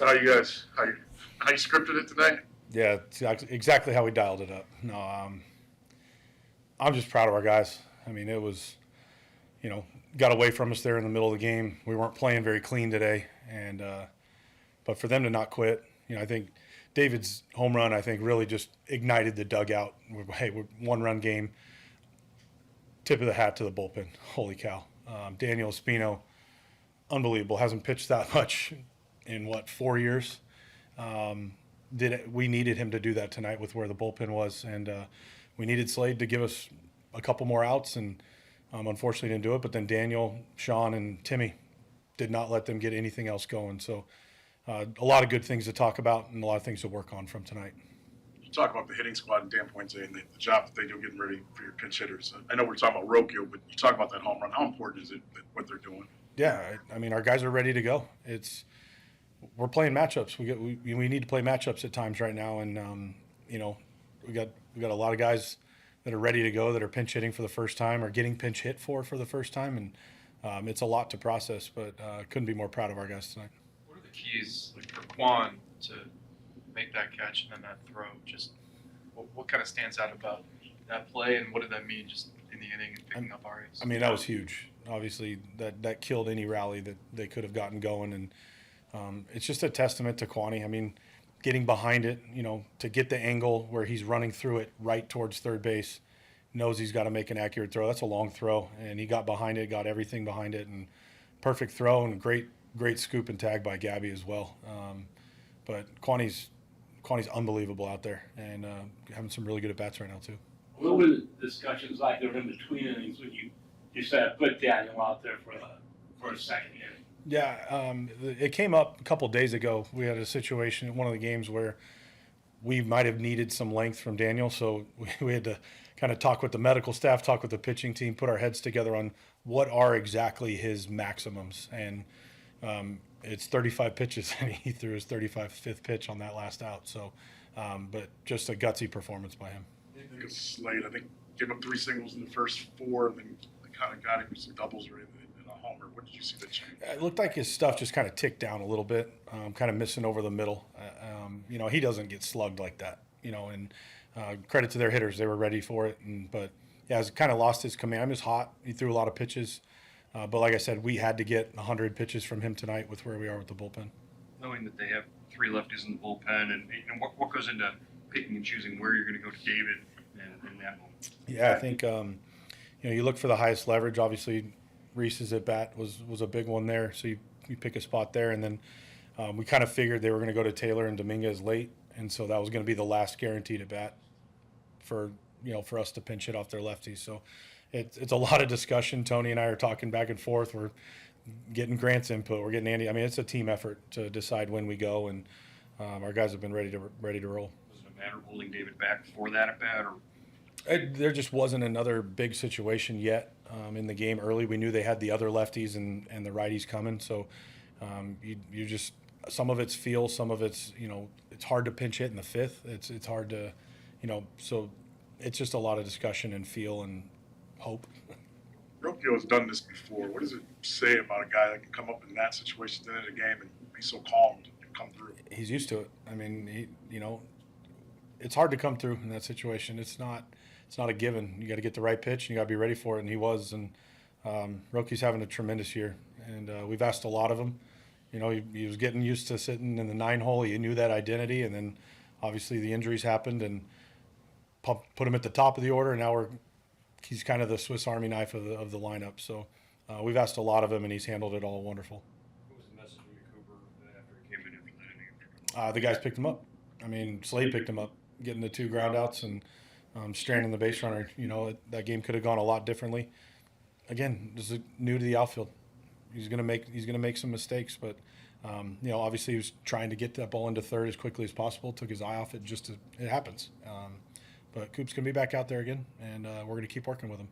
How you guys? How you scripted it today? Yeah, it's exactly how we dialed it up. No, I'm just proud of our guys. I mean, it was, got away from us there in the middle of the game. We weren't playing very clean today, and but for them to not quit, I think David's home run, I think, really just ignited the dugout. Hey, we're one-run game. Tip of the hat to the bullpen. Holy cow. Daniel Espino, unbelievable. Hasn't pitched that much in, 4 years? We needed him to do that tonight with where the bullpen was, and we needed Slade to give us a couple more outs, and unfortunately didn't do it. But then Daniel, Sean, and Timmy did not let them get anything else going. So a lot of good things to talk about and a lot of things to work on from tonight. You talk about the hitting squad and Dan Pointe and the job that they do getting ready for your pinch hitters. I know we're talking about Rocchio, but you talk about that home run. How important is it what they're doing? Yeah, I mean, our guys are ready to go. We're playing matchups. We need to play matchups at times right now, and we got a lot of guys that are ready to go, that are pinch hitting for the first time or getting pinch hit for the first time, and it's a lot to process. But couldn't be more proud of our guys tonight. What are the keys, like for Quan to make that catch and then that throw? Just what kind of stands out about that play, and what did that mean just in the inning and picking up RAs? I mean, that was huge. Obviously, that killed any rally that they could have gotten going, and it's just a testament to Kwani. I mean, getting behind it, to get the angle where he's running through it right towards third base, knows he's got to make an accurate throw. That's a long throw, and he got behind it, got everything behind it, and perfect throw, and great scoop and tag by Gabby as well. But Kwani's unbelievable out there, and having some really good at-bats right now too. What were the discussions like there in between innings when you said put Daniel out there for a second inning? Yeah, it came up a couple of days ago. We had a situation in one of the games where we might have needed some length from Daniel, so we had to kind of talk with the medical staff, talk with the pitching team, put our heads together on what are exactly his maximums. And it's 35 pitches, and he threw his 35th pitch on that last out. So, but just a gutsy performance by him. I think it's Slade. I think gave up 3 singles in the first 4, and then they kind of got him with some doubles right in a homer. What did you see that change? It looked like his stuff just kind of ticked down a little bit, kind of missing over the middle. He doesn't get slugged like that, and credit to their hitters. They were ready for it. But, yeah, he's kind of lost his command. He was hot. He threw a lot of pitches. But like I said, we had to get 100 pitches from him tonight with where we are with the bullpen. Knowing that they have 3 lefties in the bullpen, and what goes into picking and choosing where you're going to go to David in that moment? Yeah, I think you look for the highest leverage. Obviously, Reese's at bat was a big one there, so you pick a spot there, and then we kind of figured they were going to go to Taylor and Dominguez late, and so that was going to be the last guaranteed at bat for us to pinch hit off their lefties. So it's a lot of discussion. Tony and I are talking back and forth. We're getting Grant's input. We're getting Andy. I mean, it's a team effort to decide when we go, and our guys have been ready to roll. Was it a matter of holding David back for that at bat, or? There just wasn't another big situation yet in the game early. We knew they had the other lefties and the righties coming. So you just, some of it's feel, some of it's, it's hard to pinch hit in the 5th. It's hard to, so it's just a lot of discussion and feel and hope. Rocchio has done this before. What does it say about a guy that can come up in that situation at the end of the game and be so calm and come through? He's used to it. I mean, it's hard to come through in that situation. It's not a given. You got to get the right pitch, and you got to be ready for it, and he was. And Roki's having a tremendous year, and we've asked a lot of him. He was getting used to sitting in the 9-hole. He knew that identity, and then obviously the injuries happened and put him at the top of the order, and now he's kind of the Swiss Army knife of the lineup. So we've asked a lot of him, and he's handled it all wonderful. What was the message to Cooper after he came in after that inning? The guys picked him up. I mean, Slade picked him up, getting the 2 groundouts and stranding the base runner. That game could have gone a lot differently. Again, this is new to the outfield. He's gonna make some mistakes, but obviously he was trying to get that ball into third as quickly as possible. Took his eye off it. It happens. But Coop's gonna be back out there again, and we're gonna keep working with him.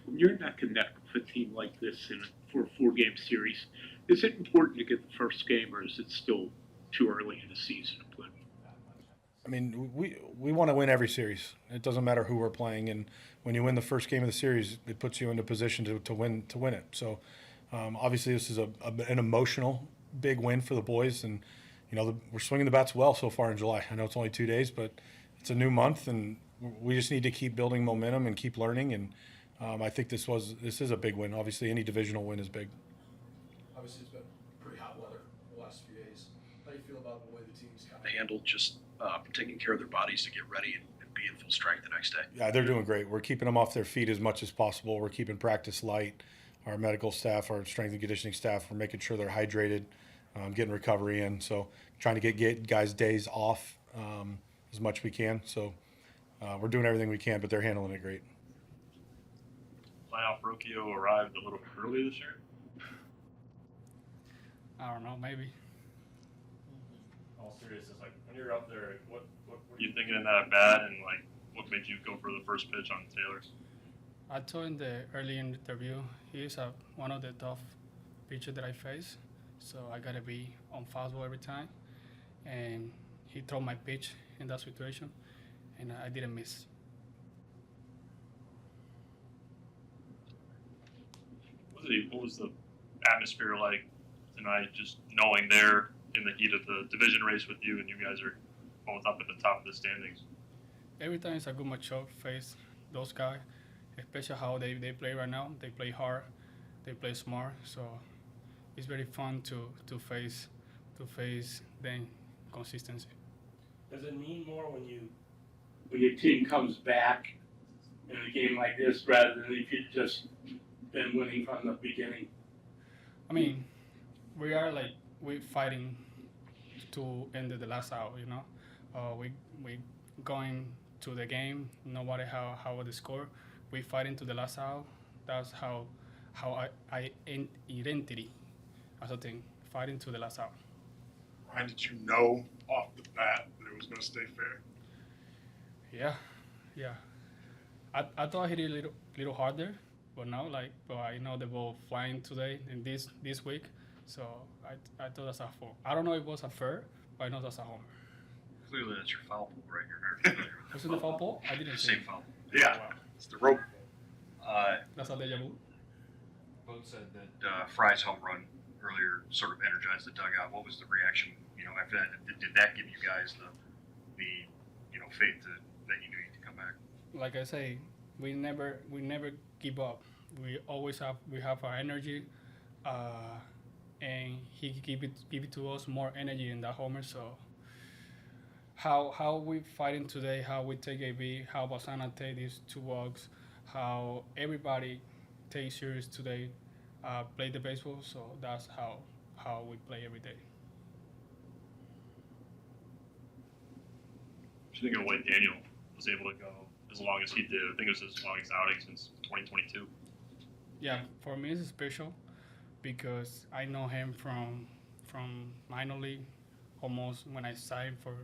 When you're not connected with a team like this for a 4-game series, is it important to get the first game, or is it still too early in the season to play? I mean, we want to win every series. It doesn't matter who we're playing, and when you win the first game of the series, it puts you in a position to win it. So, obviously, this is an emotional big win for the boys, and we're swinging the bats well so far in July. I know it's only 2 days, but it's a new month, and we just need to keep building momentum and keep learning. And I think this is a big win. Obviously, any divisional win is big. Obviously, it's been pretty hot weather the last few days. How do you feel about the way the team's kind of handled just taking care of their bodies to get ready and be in full strength the next day? Yeah, they're doing great. We're keeping them off their feet as much as possible. We're keeping practice light. Our medical staff, our strength and conditioning staff, we're making sure they're hydrated, getting recovery in. So trying to get guys' days off as much as we can. So we're doing everything we can, but they're handling it great. Brayan Rocchio arrived a little early this year. I don't know, maybe. All seriousness, like when you're out there, what were you thinking in that bat, and like what made you go for the first pitch on Taylor? I told in the early interview, he is one of the tough pitchers that I face, so I gotta be on fastball every time. And he threw my pitch in that situation, and I didn't miss. What was the atmosphere like tonight? Just knowing they're in the heat of the division race with you, and you guys are both up at the top of the standings. Every time it's a good matchup face those guys, especially how they play right now. They play hard, they play smart, so it's very fun to face them consistency. Does it mean more when your team comes back in a game like this rather than if you've just been winning from the beginning? I mean, we're fighting to end the last out. We going to the game no matter how the score. We fighting to the last out. That's how I identity as a thing, fighting to the last out. Ryan, did you know off the bat that it was going to stay fair? Yeah. I thought I hit it a little harder, but now but I know the ball flying today and this week, so I thought that's a foul. I don't know if it was a fair, but I know that's a homer. Clearly, that's your foul pole right here. Was it the foul ball? I didn't see Same it. foul. Yeah, Wow. it's the rope. That's a deja vu. Vogt said that Fry's home run earlier sort of energized the dugout. What was the reaction? After that, did that give you guys the faith that you knew you could come back? Like I say, we never give up. We always have our energy, and he give it to us more energy in that homer. So how we fighting today, how we take AB, how Basana take these 2 walks, how everybody takes serious today, play the baseball. So that's how we play every day. What do you think of the way Daniel was able to go as long as he did? I think it was his longest outing since 2022. Yeah, for me it's special because I know him from minor league, almost when I signed for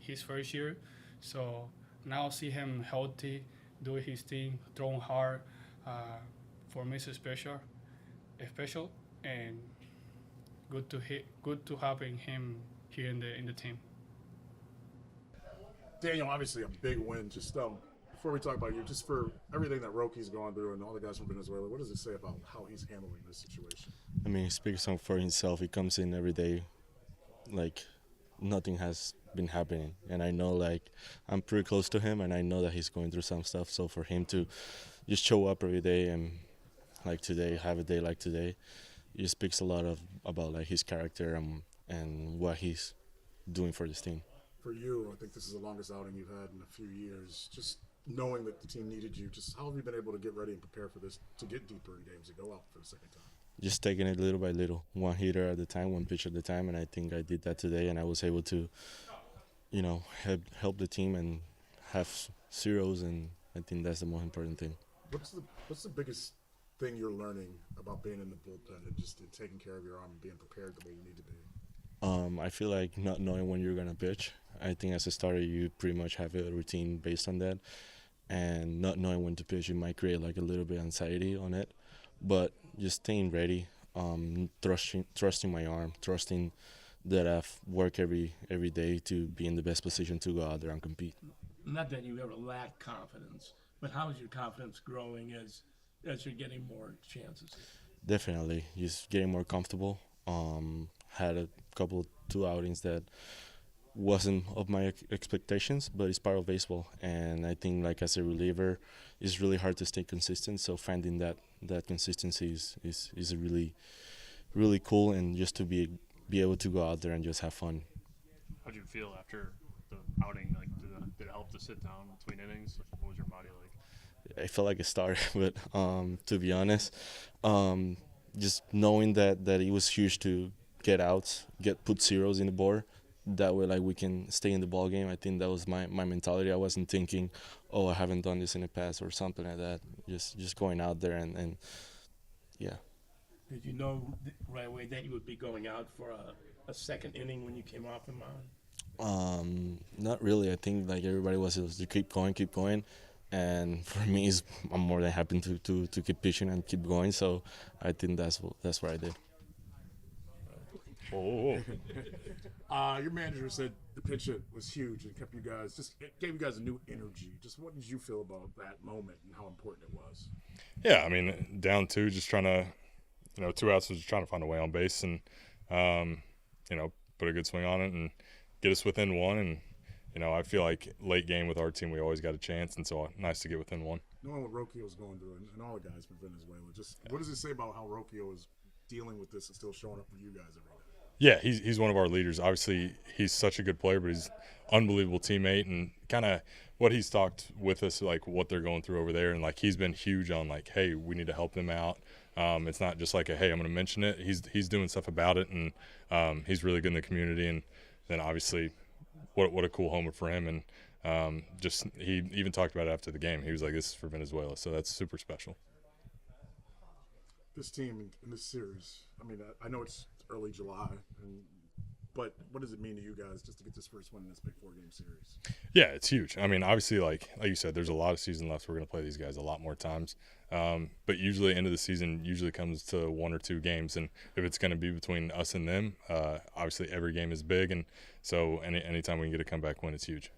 his first year. So now see him healthy, doing his thing, throwing hard. For me it's special, and good to having him here in the team. Daniel, obviously a big win. Just before we talk about you, just for everything that Rocky's gone through and all the guys from Venezuela, what does it say about how he's handling this situation? I mean, he speaks for himself. He comes in every day like nothing has been happening. And I know, I'm pretty close to him, and I know that he's going through some stuff. So for him to just show up every day and, today, have a day like today, it speaks a lot about, his character and what he's doing for this team. For you, I think this is the longest outing you've had in a few years. Just knowing that the team needed you, just how have you been able to get ready and prepare for this, to get deeper in games, to go out for the second time? Just taking it little by little, one hitter at a time, one pitch at a time, and I think I did that today, and I was able to, help the team and have zeros, and I think that's the most important thing. What's the biggest thing you're learning about being in the bullpen and just taking care of your arm and being prepared the way you need to be? I feel like not knowing when you're going to pitch. I think as a starter, you pretty much have a routine based on that. And not knowing when to pitch, you might create a little bit of anxiety on it. But just staying ready, trusting my arm, trusting that I've worked every day to be in the best position to go out there and compete. Not that you ever lack confidence, but how is your confidence growing as you're getting more chances? Definitely, just getting more comfortable. Had a couple two outings that wasn't of my expectations, but it's part of baseball. And I think, like, as a reliever, it's really hard to stay consistent. So finding that consistency is really, really cool, and just to be able to go out there and just have fun. How'd you feel after the outing? Like, did it help to sit down between innings? What was your body like? I felt like a star, but to be honest, just knowing that it was huge to get outs, put zeros in the board, that way, like, we can stay in the ball game. I think that was my mentality. I wasn't thinking, oh, I haven't done this in the past or something like that. Just going out there and yeah. Did you know right away that you would be going out for a second inning when you came off the mound? Not really. I think, like, everybody was to keep going. And for me, I'm more than happy to keep pitching and keep going. So I think that's what I did. Your manager said the pitch hit was huge and kept you guys, it gave you guys a new energy. Just what did you feel about that moment and how important it was? Yeah, I mean, down two, just trying to, 2 outs, was just trying to find a way on base and, put a good swing on it and get us within one. And, I feel like late game with our team, we always got a chance, and so nice to get within one. Knowing what Rocchio's going through and all the guys from Venezuela, what does it say about how Rocchio is dealing with this and still showing up for you guys every day? Yeah, he's one of our leaders. Obviously, he's such a good player, but he's an unbelievable teammate, and kind of what he's talked with us, like what they're going through over there, and like he's been huge on, like, hey, we need to help them out. It's not just like hey, I'm going to mention it. He's doing stuff about it, and he's really good in the community. And then obviously, what a cool homer for him. And he even talked about it after the game. He was like, this is for Venezuela, so that's super special. This team in this series, I mean, I know it's early July, but what does it mean to you guys just to get this first one in this big 4-game series? Yeah, it's huge. I mean, obviously, like you said, there's a lot of season left. We're going to play these guys a lot more times. But usually, end of the season usually comes to 1 or 2 games. And if it's going to be between us and them, obviously every game is big. And so anytime we can get a comeback win, it's huge.